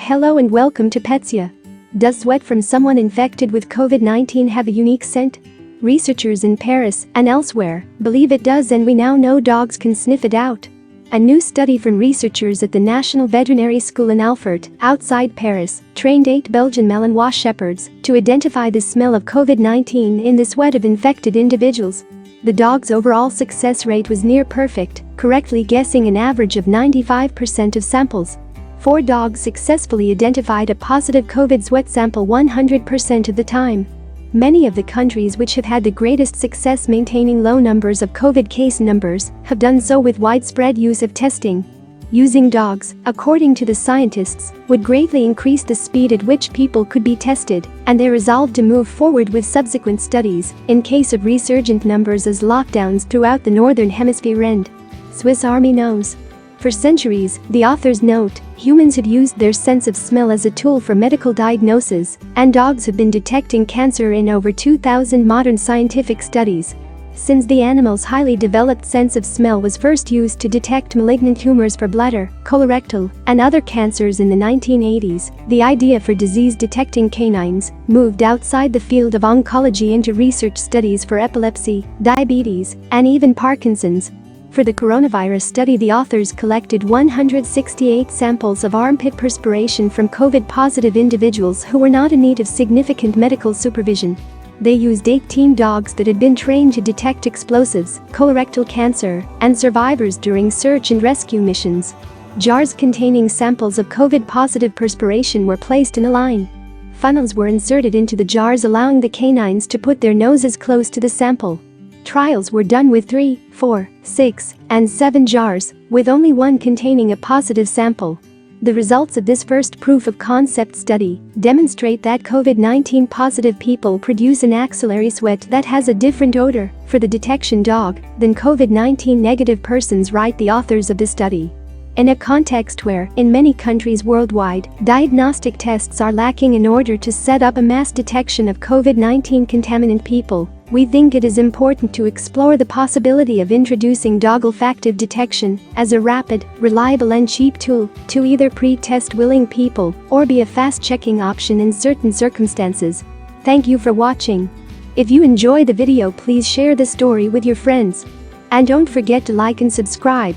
Hello and welcome to Petsia. Does sweat from someone infected with COVID-19 have a unique scent? Researchers in Paris and elsewhere believe it does, and we now know dogs can sniff it out. A new study from researchers at the National Veterinary School in Alfort, outside Paris, trained 8 Belgian Malinois shepherds to identify the smell of COVID-19 in the sweat of infected individuals. The dog's overall success rate was near perfect, correctly guessing an average of 95% of samples. 4 dogs successfully identified a positive COVID sweat sample 100% of the time. Many of the countries which have had the greatest success maintaining low numbers of COVID case numbers have done so with widespread use of testing. Using dogs, according to the scientists, would greatly increase the speed at which people could be tested, and they resolved to move forward with subsequent studies in case of resurgent numbers as lockdowns throughout the Northern Hemisphere end. Swiss Army knows. For centuries, the authors note, humans have used their sense of smell as a tool for medical diagnosis, and dogs have been detecting cancer in over 2,000 modern scientific studies. Since the animal's highly developed sense of smell was first used to detect malignant tumors for bladder, colorectal, and other cancers in the 1980s, the idea for disease-detecting canines moved outside the field of oncology into research studies for epilepsy, diabetes, and even Parkinson's. For the coronavirus study, the authors collected 168 samples of armpit perspiration from COVID-positive individuals who were not in need of significant medical supervision. They used 18 dogs that had been trained to detect explosives, colorectal cancer, and survivors during search and rescue missions. Jars containing samples of COVID-positive perspiration were placed in a line. Funnels were inserted into the jars, allowing the canines to put their noses close to the sample. Trials were done with 3, 4, 6, and 7 jars, with only one containing a positive sample. The results of this first proof-of-concept study demonstrate that COVID-19 positive people produce an axillary sweat that has a different odor for the detection dog than COVID-19 negative persons, write the authors of the study. In a context where, in many countries worldwide, diagnostic tests are lacking in order to set up a mass detection of COVID-19 contaminant people, we think it is important to explore the possibility of introducing dog olfactive detection as a rapid, reliable and cheap tool to either pre-test willing people or be a fast-checking option in certain circumstances. Thank you for watching. If you enjoy the video, please share the story with your friends. And don't forget to like and subscribe.